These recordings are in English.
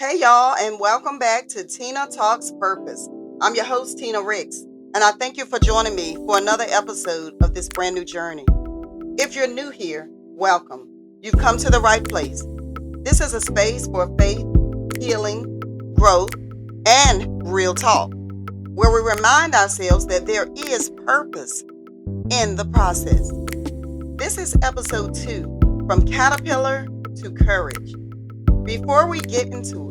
Hey, y'all, and welcome back to Tina Talks Purpose. I'm your host, Tina Ricks, and I thank you for joining me for another episode of this brand new journey. If you're new here, welcome. You've come to the right place. This is a space for faith, healing, growth, and real talk, where we remind ourselves that there is purpose in the process. This is episode 2, From Caterpillar to Courage. Before we get into it,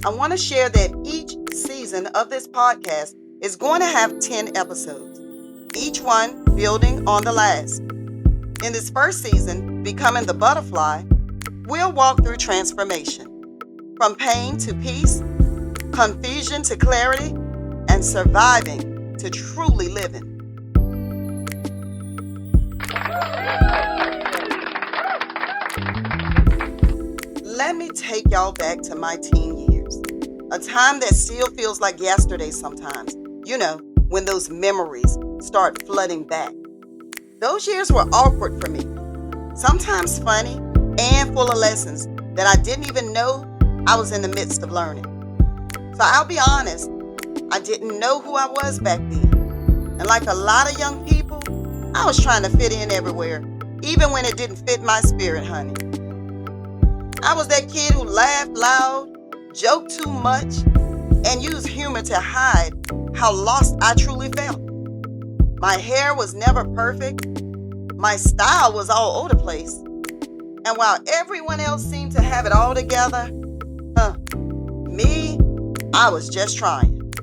I want to share that each season of this podcast is going to have 10 episodes, each one building on the last. In this first season, Becoming the Butterfly, we'll walk through transformation, from pain to peace, confusion to clarity, and surviving to truly living. Let me take y'all back to my teen years, a time that still feels like yesterday sometimes. You know, when those memories start flooding back. Those years were awkward for me, sometimes funny and full of lessons that I didn't even know I was in the midst of learning. So I'll be honest, I didn't know who I was back then. And like a lot of young people, I was trying to fit in everywhere, even when it didn't fit my spirit, honey. I was that kid who laughed loud, joked too much, and used humor to hide how lost I truly felt. My hair was never perfect. My style was all over the place. And while everyone else seemed to have it all together, me, I was just trying.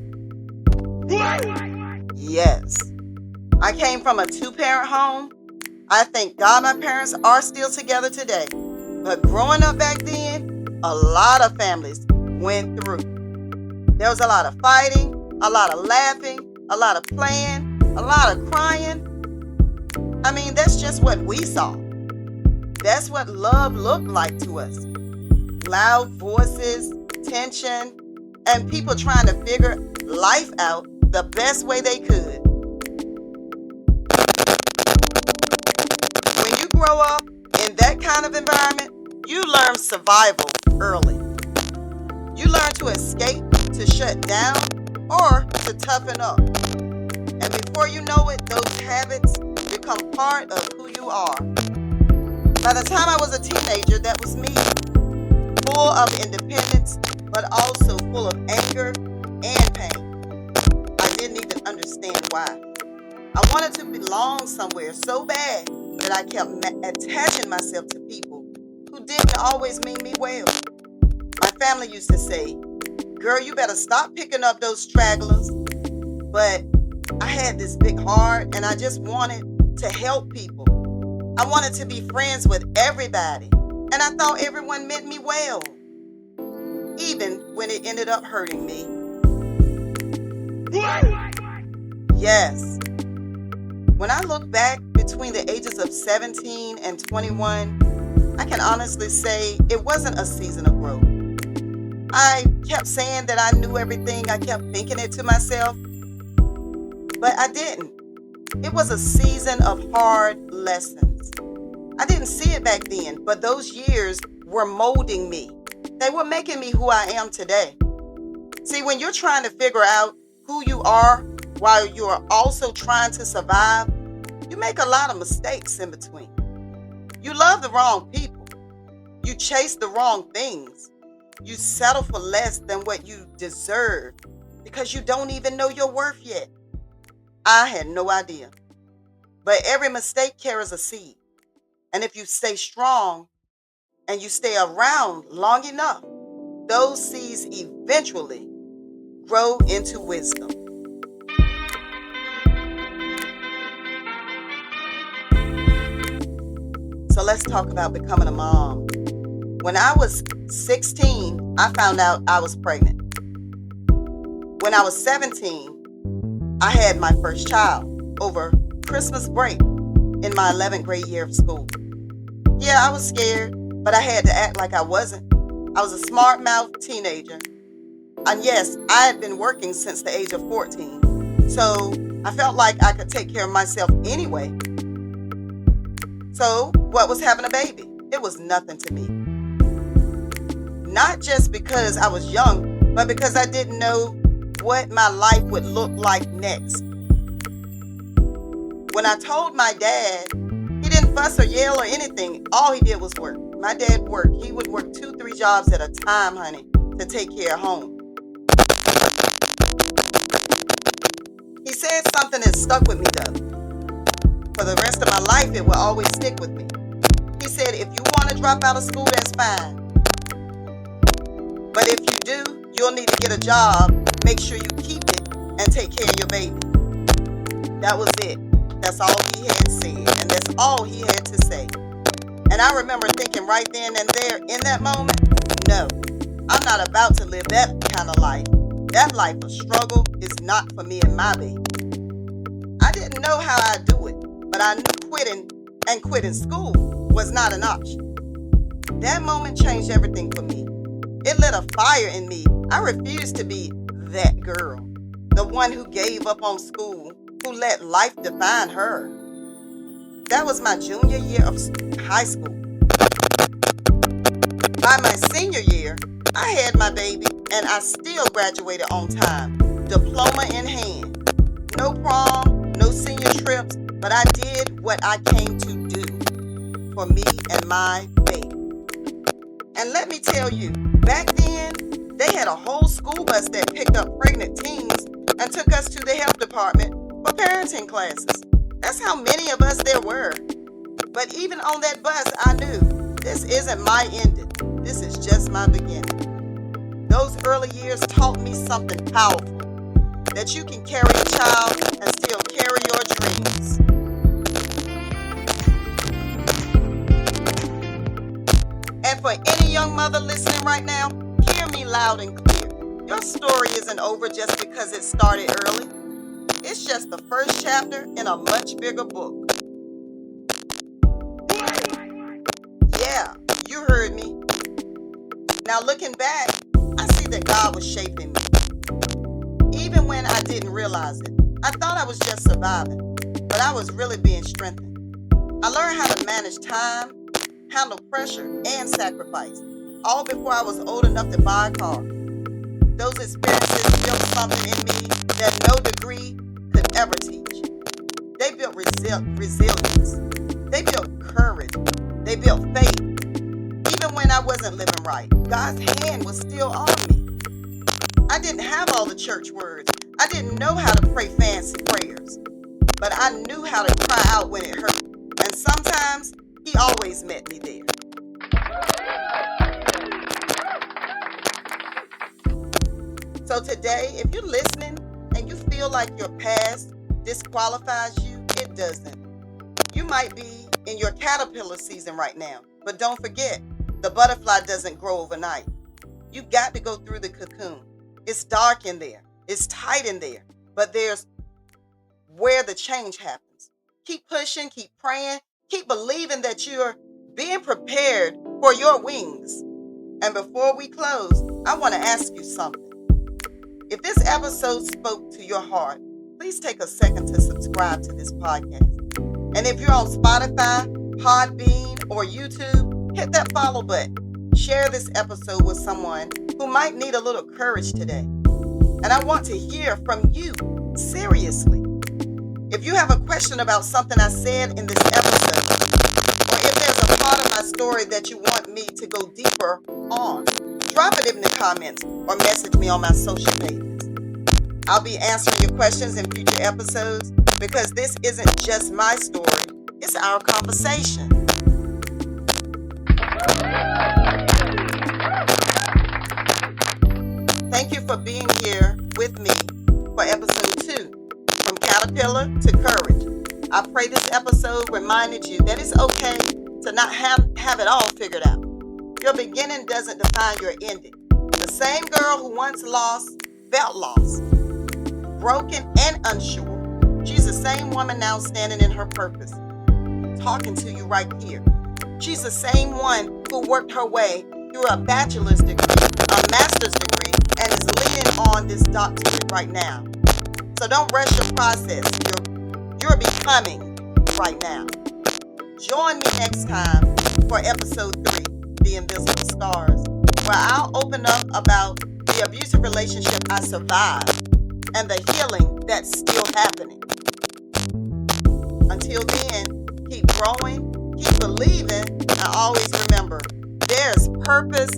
Yes. I came from a 2-parent home. I thank God my parents are still together today. But growing up back then, a lot of families went through. There was a lot of fighting, a lot of laughing, a lot of playing, a lot of crying. I mean, that's just what we saw. That's what love looked like to us. Loud voices, tension, and people trying to figure life out the best way they could. When you grow up in that kind of environment, you learn survival early. You learn to escape, to shut down, or to toughen up. And before you know it, those habits become part of who you are. By the time I was a teenager, that was me. Full of independence, but also full of anger and pain. I didn't even understand why. I wanted to belong somewhere so bad that I kept attaching myself to people who didn't always mean me well. My family used to say, "Girl, you better stop picking up those stragglers." But I had this big heart and I just wanted to help people. I wanted to be friends with everybody. And I thought everyone meant me well, even when it ended up hurting me. Yes. When I look back between the ages of 17 and 21, I can honestly say it wasn't a season of growth. I kept saying that I knew everything. I kept thinking it to myself, but I didn't. It was a season of hard lessons. I didn't see it back then, but those years were molding me. They were making me who I am today. See, when you're trying to figure out who you are while you're also trying to survive, you make a lot of mistakes in between. You love the wrong people. You chase the wrong things. You settle for less than what you deserve because you don't even know your worth yet. I had no idea. But every mistake carries a seed. And if you stay strong and you stay around long enough, those seeds eventually grow into wisdom. So let's talk about becoming a mom. When I was 16, I found out I was pregnant. When I was 17, I had my first child over Christmas break in my 11th grade year of school. Yeah, I was scared, but I had to act like I wasn't. I was a smart-mouthed teenager. And yes, I had been working since the age of 14. So I felt like I could take care of myself anyway. So what was having a baby? It was nothing to me. Not just because I was young, but because I didn't know what my life would look like next. When I told my dad, he didn't fuss or yell or anything. All he did was work. My dad worked. He would work 2-3 jobs at a time, honey, to take care of home. He said something that stuck with me, though. For the rest of my life, it will always stick with me. He said, if you want to drop out of school, that's fine. But if you do, you'll need to get a job, make sure you keep it, and take care of your baby. That was it. That's all he had said, and that's all he had to say. And I remember thinking right then and there, in that moment, no, I'm not about to live that kind of life. That life of struggle is not for me and my baby. I didn't know how I'd do it, but I knew quitting school was not an option. That moment changed everything for me. It lit a fire in me. I refused to be that girl, the one who gave up on school, who let life define her. That was my junior year of high school. By my senior year, I had my baby and I still graduated on time, diploma in hand. No prom, no senior trips, but I did what I came to do for me and my baby. And let me tell you, back then, they had a whole school bus that picked up pregnant teens and took us to the health department for parenting classes. That's how many of us there were. But even on that bus, I knew this isn't my ending. This is just my beginning. Those early years taught me something powerful, that you can carry a child and still carry your dreams. And for any young mother listening right now, hear me loud and clear. Your story isn't over just because it started early. It's just the first chapter in a much bigger book. Yeah, you heard me. Now looking back, I see that God was shaping me. Even when I didn't realize it, I thought I was just surviving, but I was really being strengthened. I learned how to manage time, handle pressure, and sacrifice, all before I was old enough to buy a car. Those experiences built something in me that no degree could ever teach. They built resilience. They built courage. They built faith. Even when I wasn't living right, God's hand was still on me. I didn't have all the church words. I didn't know how to pray fancy prayers. But I knew how to cry out when it hurt. And sometimes He always met me there. So today, if you're listening and you feel like your past disqualifies you, it doesn't. You might be in your caterpillar season right now, but don't forget, the butterfly doesn't grow overnight. You got to go through the cocoon. It's dark in there. It's tight in there, but there's where the change happens. Keep pushing, keep praying, keep believing that you're being prepared for your wings. And before we close, I want to ask you something. If this episode spoke to your heart, please take a second to subscribe to this podcast. And if you're on Spotify, Podbean, or YouTube, hit that follow button. Share this episode with someone who might need a little courage today. And I want to hear from you, seriously. If you have a question about something I said in this episode, or if there's a part of my story that you want me to go deeper on, drop it in the comments or message me on my social pages. I'll be answering your questions in future episodes because this isn't just my story, it's our conversation. Thank you for being here with me for episode 2, From Caterpillar to Courage. I pray this episode reminded you that it's okay to not have it all figured out. Your beginning doesn't define your ending. The same girl who once felt lost, broken and unsure, she's the same woman now standing in her purpose, talking to you right here. She's the same one who worked her way through a bachelor's degree, a master's degree, and is leaning on this doctorate right now. So don't rush your process. You're becoming right now. Join me next time for episode 3, The Invisible Scars. where I'll open up about the abusive relationship I survived and the healing that's still happening. Until then, keep growing, keep believing, and always remember there's purpose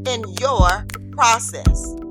in your process.